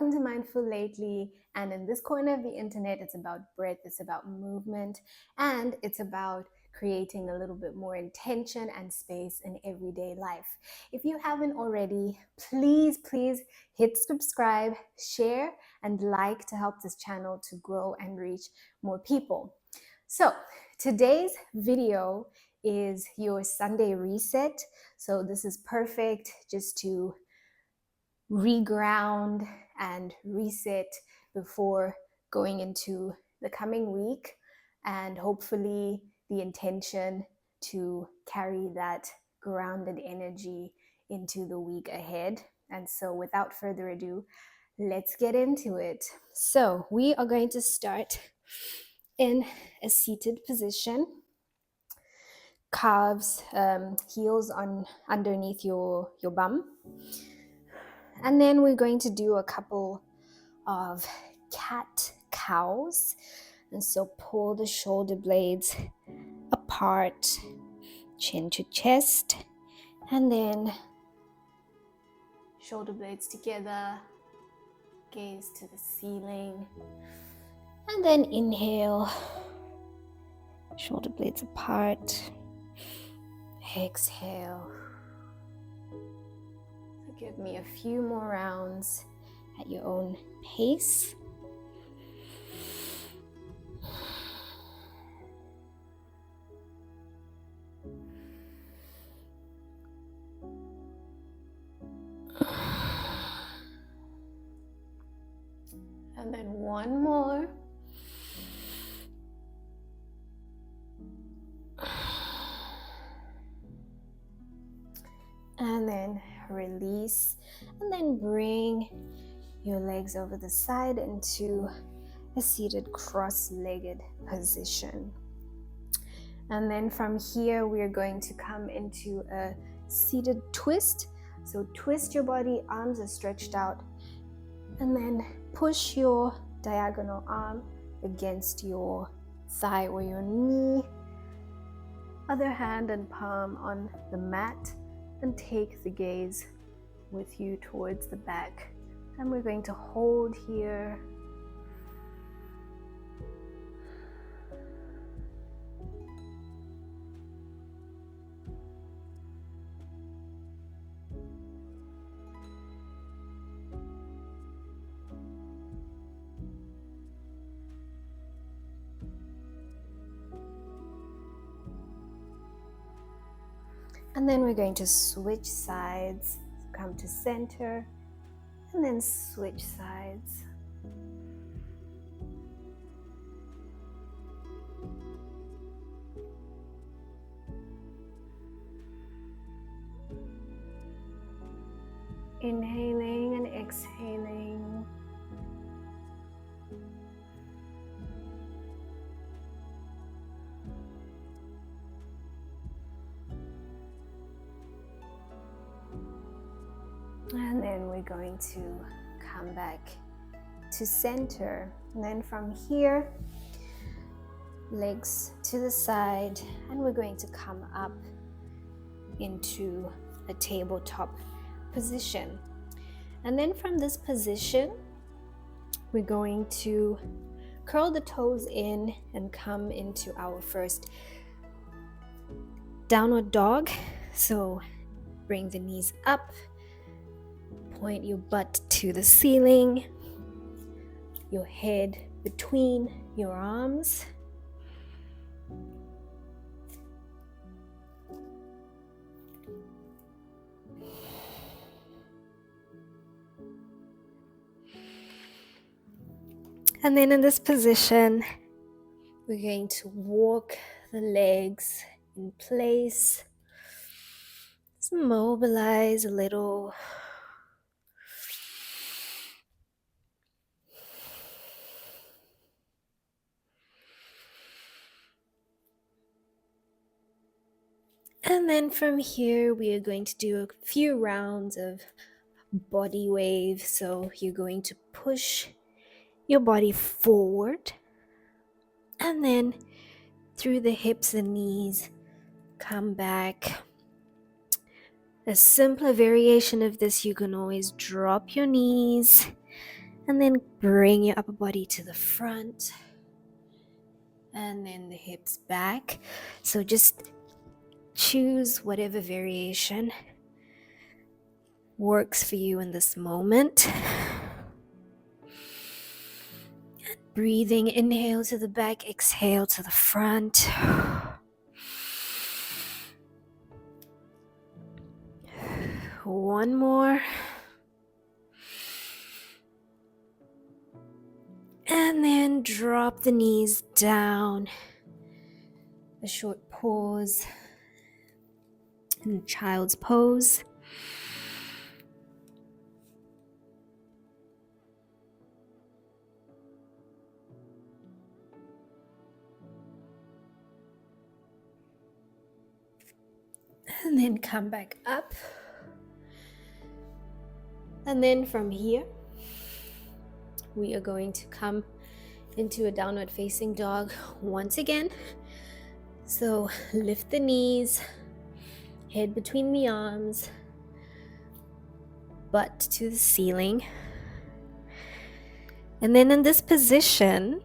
Welcome to Mindful Lately. And in this corner of the internet, it's about breath, it's about movement, and it's about creating a little bit more intention and space in everyday life. If you haven't already, please hit subscribe, share, and like to help this channel to grow and reach more people. So today's video is your Sunday reset. So this is perfect just to reground and reset before going into the coming week, and hopefully the intention to carry that grounded energy into the week ahead. And so without further ado, let's get into it. So we are going to start in a seated position, calves, heels on underneath your bum. And then we're going to do a couple of cat cows. And so pull the shoulder blades apart, chin to chest, and then shoulder blades together, gaze to the ceiling. And then inhale, shoulder blades apart, exhale. So give me a few more rounds at your own pace. And then one more. And then release, and then bring your legs over the side into a seated cross-legged position. And then from here, we're going to come into a seated twist. So twist your body, arms are stretched out, and then push your diagonal arm against your thigh or your knee. Other hand and palm on the mat, and take the gaze with you towards the back. And we're going to hold here. And then we're going to switch sides, come to center, and then switch sides. Inhaling and exhaling. And then we're going to come back to center. And then from here, legs to the side, and we're going to come up into a tabletop position. And then from this position, we're going to curl the toes in and come into our first downward dog. So bring the knees up, point your butt to the ceiling, your head between your arms. And then in this position, we're going to walk the legs in place. Just mobilize a little. And then from here, we are going to do a few rounds of body wave. So you're going to push your body forward, and then through the hips and knees, come back. A simpler variation of this, you can always drop your knees And then bring your upper body to the front. And then the hips back. So just choose whatever variation works for you in this moment. Breathing, inhale to the back, exhale to the front. One more. And then drop the knees down. A short pause in child's pose. And then come back up. And then from here, we are going to come into a downward facing dog once again. So lift the knees, head between the arms, butt to the ceiling. And then in this position,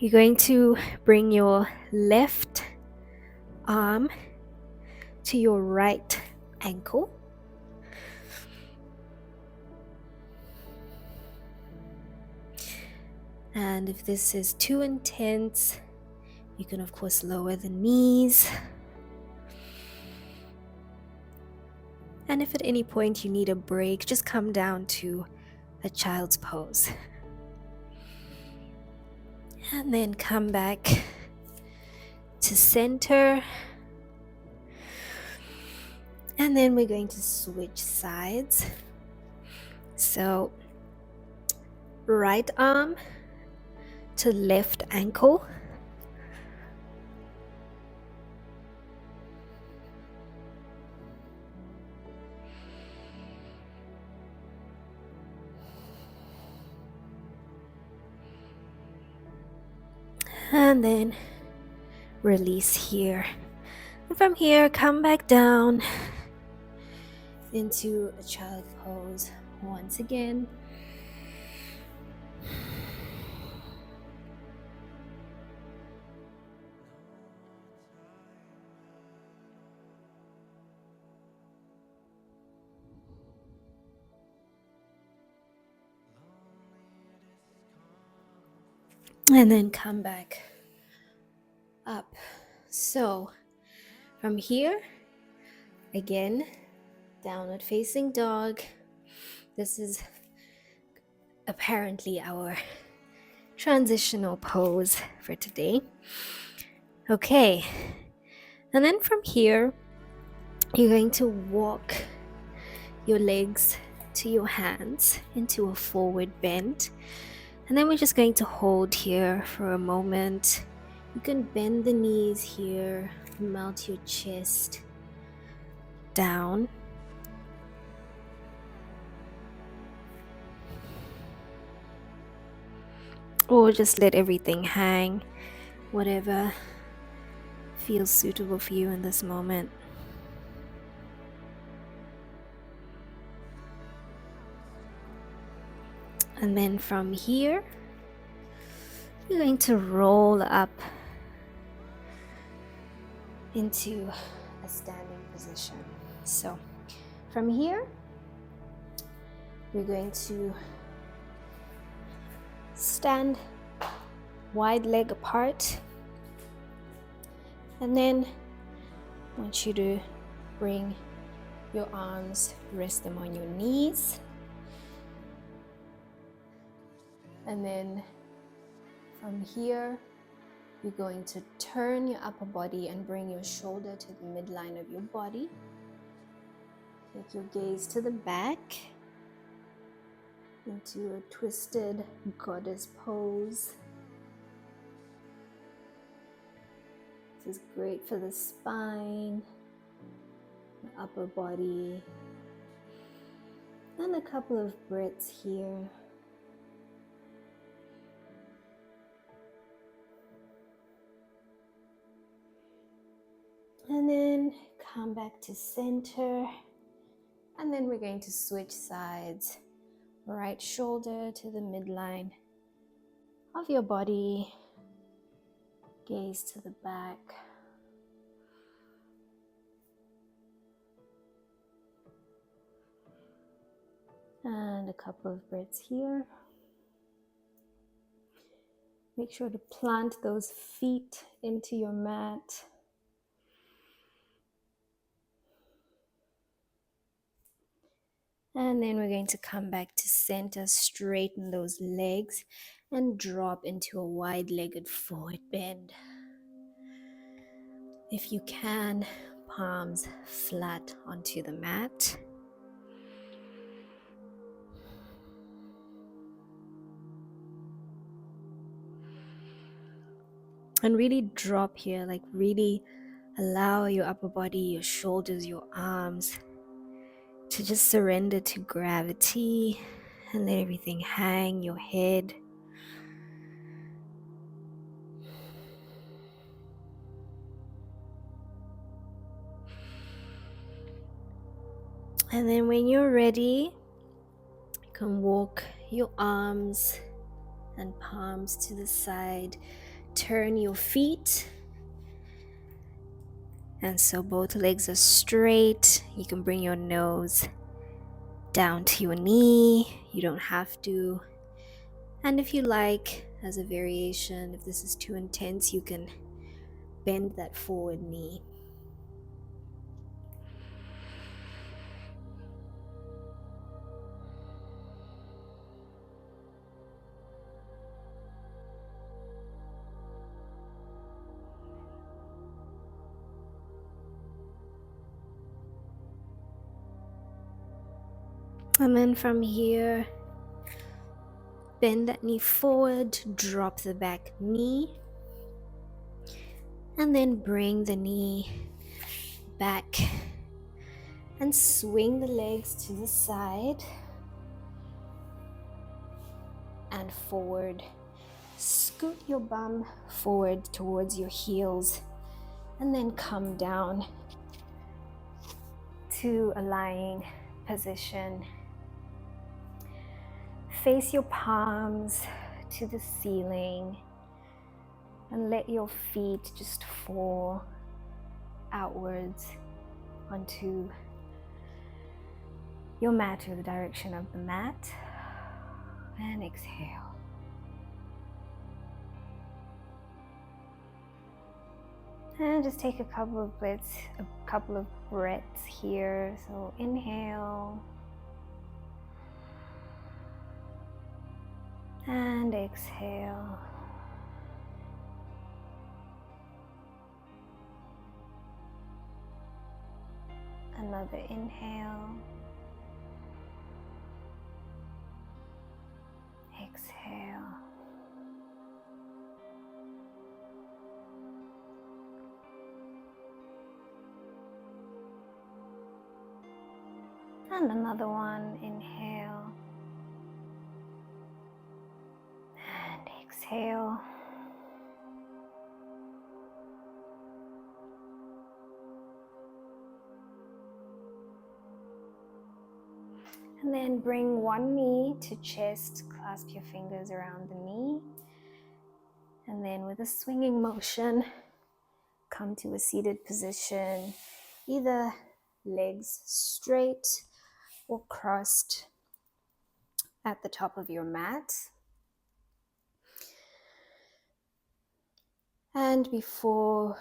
you're going to bring your left arm to your right ankle. And if this is too intense, you can of course lower the knees. And if at any point you need a break, just come down to a child's pose. And then come back to center. And then we're going to switch sides. So right arm to left ankle. And then release here. And from here, come back down into a child pose once again. And then come back up. So from here, again, downward facing dog. This is apparently our transitional pose for today. Okay, and then from here, you're going to walk your legs to your hands into a forward bend. And then we're just going to hold here for a moment. You can bend the knees here, melt your chest down. Or just let everything hang, whatever feels suitable for you in this moment. And then from here, you're going to roll up into a standing position. So from here, we're going to stand wide leg apart. And then I want you to bring your arms, rest them on your knees. And then from here, you're going to turn your upper body and bring your shoulder to the midline of your body. Take your gaze to the back into a twisted goddess pose. This is great for the spine, the upper body, and a couple of breaths here. And then come back to center. And then we're going to switch sides right shoulder to the midline of your body, gaze to the back. And a couple of breaths here. Make sure to plant those feet into your mat. And then we're going to come back to center, straighten those legs, and drop into a wide-legged forward bend. If you can, palms flat onto the mat. And really drop here, like really allow your upper body, your shoulders, your arms to just surrender to gravity and let everything hang, your head. And then when you're ready, you can walk your arms and palms to the side. Turn your feet. And so both legs are straight. You can bring your nose down to your knee. You don't have to. And if you like, as a variation, if this is too intense, you can bend that forward knee. And then from here, bend that knee forward, drop the back knee, and then bring the knee back and swing the legs to the side and forward. Scoot your bum forward towards your heels and then come down to a lying position. Face your palms to the ceiling and let your feet just fall outwards onto your mat or the direction of the mat. And exhale. And just take a couple of breaths here. So inhale and exhale. Another inhale. Exhale. And another one. Inhale. And exhale. And then bring one knee to chest, clasp your fingers around the knee. And then with a swinging motion, come to a seated position, either legs straight or crossed at the top of your mat. And before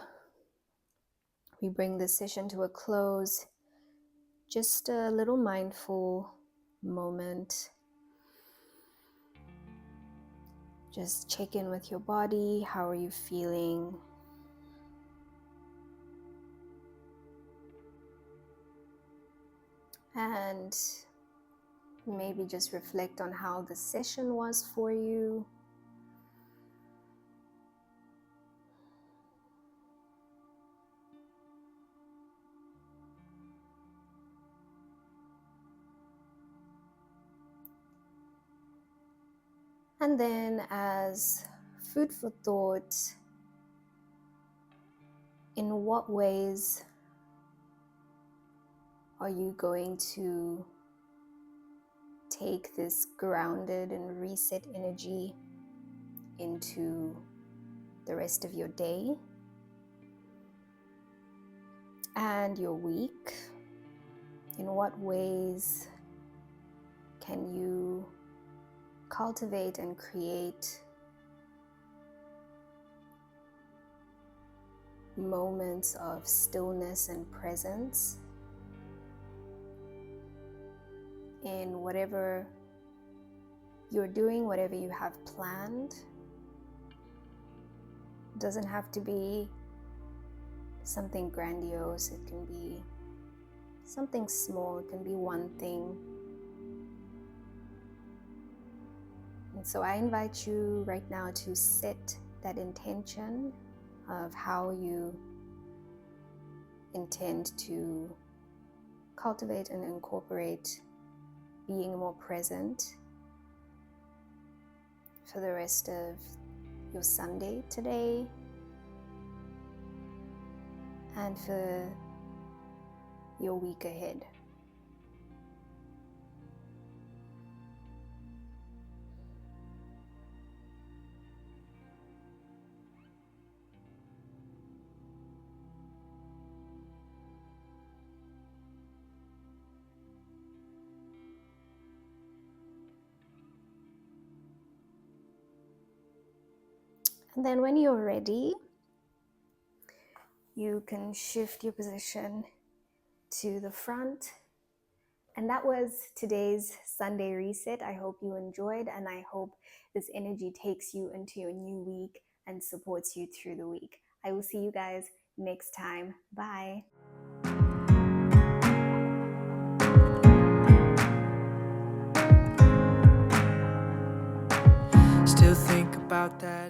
we bring this session to a close, just a little mindful moment. Just check in with your body. How are you feeling? And maybe just reflect on how the session was for you. And then as food for thought, in what ways are you going to take this grounded and reset energy into the rest of your day and your week. In what ways can you cultivate and create moments of stillness and presence in whatever you're doing, whatever you have planned? It doesn't have to be something grandiose. It can be something small. It can be one thing. And so I invite you right now to set that intention of how you intend to cultivate and incorporate being more present for the rest of your Sunday today and for your week ahead. And then when you're ready, you can shift your position to the front. And that was today's Sunday reset. I hope you enjoyed, and I hope this energy takes you into your new week and supports you through the week. I will see you guys next time. Bye. Still think about that